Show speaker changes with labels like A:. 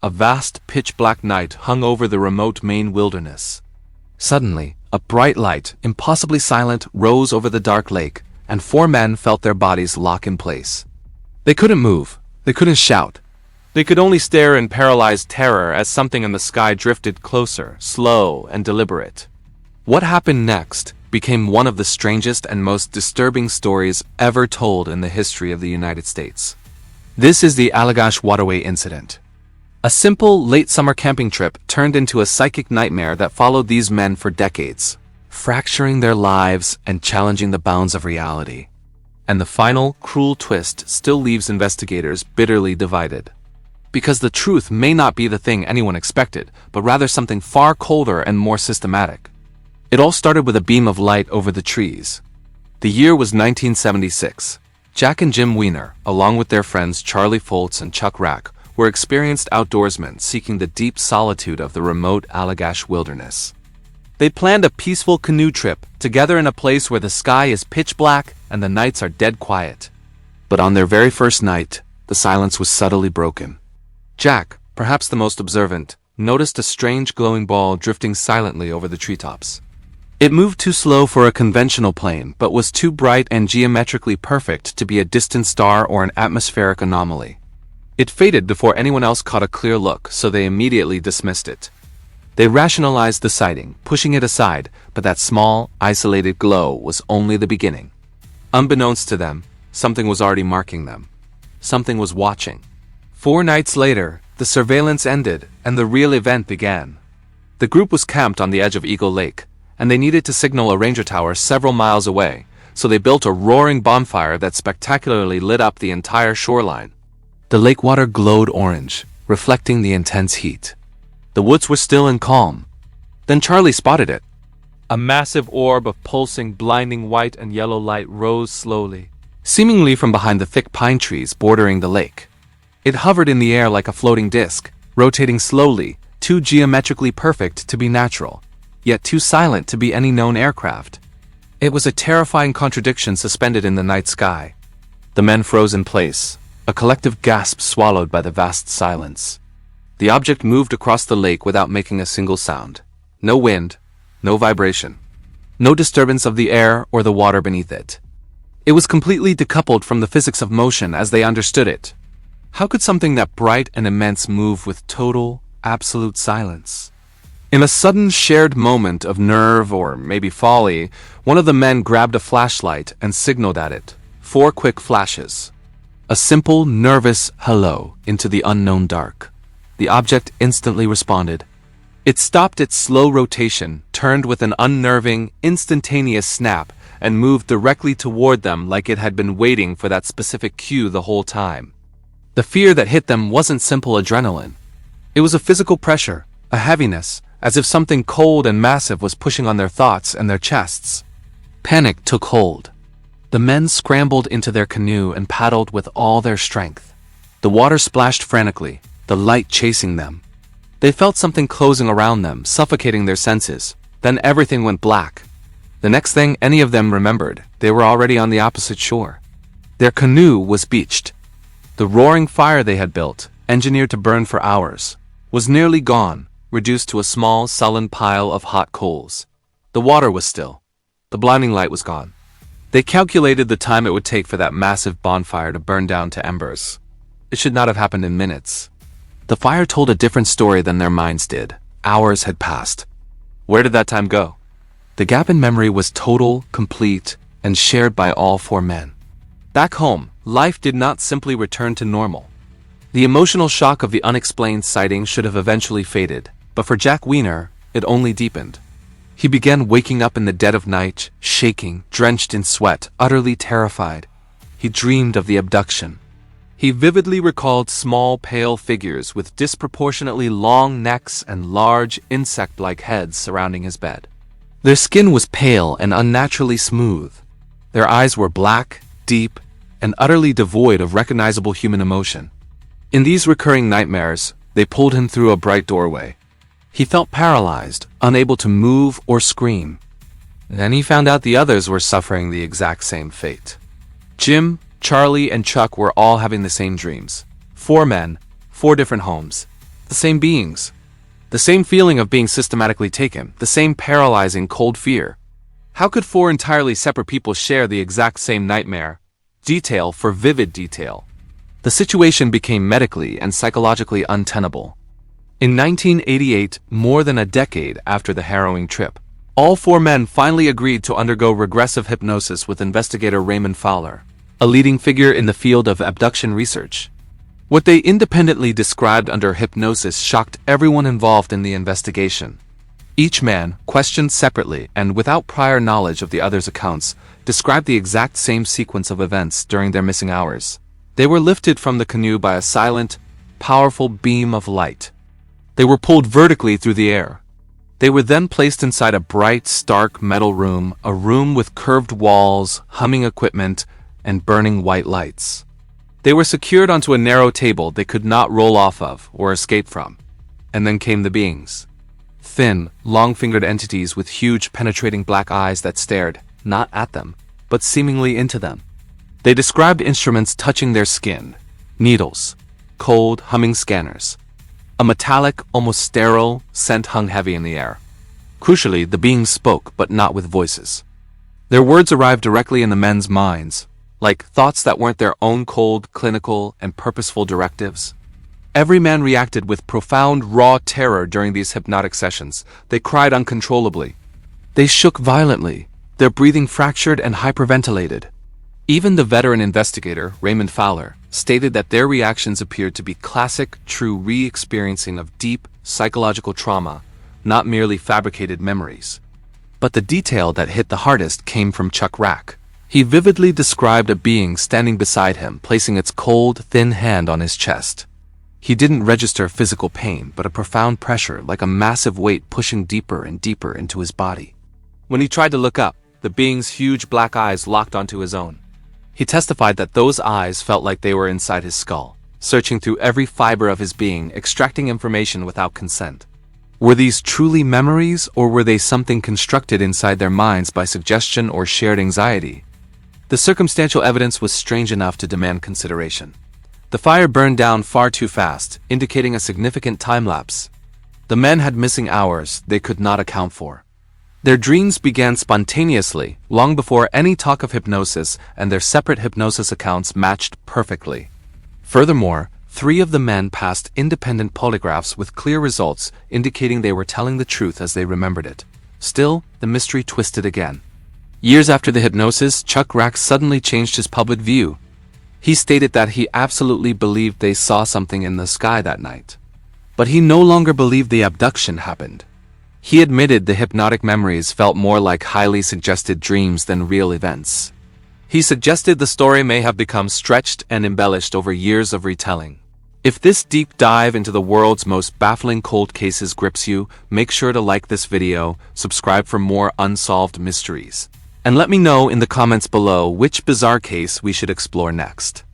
A: A vast pitch-black night hung over the remote Maine wilderness. Suddenly, a bright light, impossibly silent, rose over the dark lake, and 4 men felt their bodies lock in place. They couldn't move. They couldn't shout. They could only stare in paralyzed terror as something in the sky drifted closer, slow and deliberate. What happened next became one of the strangest and most disturbing stories ever told in the history of the United States. This is the Allagash Waterway Incident. A simple, late-summer camping trip turned into a psychic nightmare that followed these men for decades, fracturing their lives and challenging the bounds of reality. And the final, cruel twist still leaves investigators bitterly divided. Because the truth may not be the thing anyone expected, but rather something far colder and more systematic. It all started with a beam of light over the trees. The year was 1976. Jack and Jim Weiner, along with their friends Charlie Foltz and Chuck Rack, were experienced outdoorsmen seeking the deep solitude of the remote Allagash wilderness. They planned a peaceful canoe trip, together in a place where the sky is pitch black and the nights are dead quiet. But on their very first night, the silence was subtly broken. Jack, perhaps the most observant, noticed a strange glowing ball drifting silently over the treetops. It moved too slow for a conventional plane, but was too bright and geometrically perfect to be a distant star or an atmospheric anomaly. It faded before anyone else caught a clear look, so they immediately dismissed it. They rationalized the sighting, pushing it aside, but that small, isolated glow was only the beginning. Unbeknownst to them, something was already marking them. Something was watching. 4 nights later, the surveillance ended, and the real event began. The group was camped on the edge of Eagle Lake, and they needed to signal a ranger tower several miles away, so they built a roaring bonfire that spectacularly lit up the entire shoreline. The lake water glowed orange, reflecting the intense heat. The woods were still and calm. Then Charlie spotted it. A massive orb of pulsing, blinding white and yellow light rose slowly, seemingly from behind the thick pine trees bordering the lake. It hovered in the air like a floating disc, rotating slowly, too geometrically perfect to be natural, yet too silent to be any known aircraft. It was a terrifying contradiction suspended in the night sky. The men froze in place, a collective gasp swallowed by the vast silence. The object moved across the lake without making a single sound. No wind, no vibration, no disturbance of the air or the water beneath it. It was completely decoupled from the physics of motion as they understood it. How could something that bright and immense move with total, absolute silence? In a sudden shared moment of nerve or maybe folly, one of the men grabbed a flashlight and signaled at it. 4 quick flashes. A simple, nervous hello into the unknown dark. The object instantly responded. It stopped its slow rotation, turned with an unnerving, instantaneous snap, and moved directly toward them like it had been waiting for that specific cue the whole time. The fear that hit them wasn't simple adrenaline. It was a physical pressure, a heaviness, as if something cold and massive was pushing on their thoughts and their chests. Panic took hold. The men scrambled into their canoe and paddled with all their strength. The water splashed frantically, the light chasing them. They felt something closing around them, suffocating their senses. Then everything went black. The next thing any of them remembered, they were already on the opposite shore. Their canoe was beached. The roaring fire they had built, engineered to burn for hours, was nearly gone, reduced to a small, sullen pile of hot coals. The water was still. The blinding light was gone. They calculated the time it would take for that massive bonfire to burn down to embers. It should not have happened in minutes. The fire told a different story than their minds did. Hours had passed. Where did that time go? The gap in memory was total, complete, and shared by all 4 men. Back home, life did not simply return to normal. The emotional shock of the unexplained sighting should have eventually faded, but for Jack Weiner, it only deepened. He began waking up in the dead of night, shaking, drenched in sweat, utterly terrified. He dreamed of the abduction. He vividly recalled small, pale figures with disproportionately long necks and large, insect-like heads surrounding his bed. Their skin was pale and unnaturally smooth. Their eyes were black, deep, and utterly devoid of recognizable human emotion. In these recurring nightmares, they pulled him through a bright doorway. He felt paralyzed, unable to move or scream. Then he found out the others were suffering the exact same fate. Jim, Charlie, and Chuck were all having the same dreams. 4 men, 4 different homes. The same beings. The same feeling of being systematically taken, the same paralyzing cold fear. How could four entirely separate people share the exact same nightmare? Detail for vivid detail. The situation became medically and psychologically untenable. In 1988, more than a decade after the harrowing trip, all four men finally agreed to undergo regressive hypnosis with investigator Raymond Fowler, a leading figure in the field of abduction research. What they independently described under hypnosis shocked everyone involved in the investigation. Each man, questioned separately and without prior knowledge of the other's accounts, described the exact same sequence of events during their missing hours. They were lifted from the canoe by a silent, powerful beam of light. They were pulled vertically through the air. They were then placed inside a bright, stark metal room, a room with curved walls, humming equipment, and burning white lights. They were secured onto a narrow table they could not roll off of or escape from. And then came the beings. Thin, long-fingered entities with huge, penetrating black eyes that stared, not at them, but seemingly into them. They described instruments touching their skin, needles, cold, humming scanners. A metallic, almost sterile, scent hung heavy in the air. Crucially, the beings spoke, but not with voices. Their words arrived directly in the men's minds, like thoughts that weren't their own cold, clinical, and purposeful directives. Every man reacted with profound, raw terror during these hypnotic sessions. They cried uncontrollably. They shook violently, their breathing fractured and hyperventilated. Even the veteran investigator, Raymond Fowler, stated that their reactions appeared to be classic, true re-experiencing of deep, psychological trauma, not merely fabricated memories. But the detail that hit the hardest came from Chuck Rack. He vividly described a being standing beside him, placing its cold, thin hand on his chest. He didn't register physical pain, but a profound pressure, like a massive weight pushing deeper and deeper into his body. When he tried to look up, the being's huge black eyes locked onto his own. He testified that those eyes felt like they were inside his skull, searching through every fiber of his being, extracting information without consent. Were these truly memories, or were they something constructed inside their minds by suggestion or shared anxiety? The circumstantial evidence was strange enough to demand consideration. The fire burned down far too fast, indicating a significant time lapse. The men had missing hours they could not account for. Their dreams began spontaneously, long before any talk of hypnosis, and their separate hypnosis accounts matched perfectly. Furthermore, 3 of the men passed independent polygraphs with clear results, indicating they were telling the truth as they remembered it. Still, the mystery twisted again. Years after the hypnosis, Chuck Rack suddenly changed his public view. He stated that he absolutely believed they saw something in the sky that night. But he no longer believed the abduction happened. He admitted the hypnotic memories felt more like highly suggested dreams than real events. He suggested the story may have become stretched and embellished over years of retelling. If this deep dive into the world's most baffling cold cases grips you, make sure to like this video, subscribe for more unsolved mysteries, and let me know in the comments below which bizarre case we should explore next.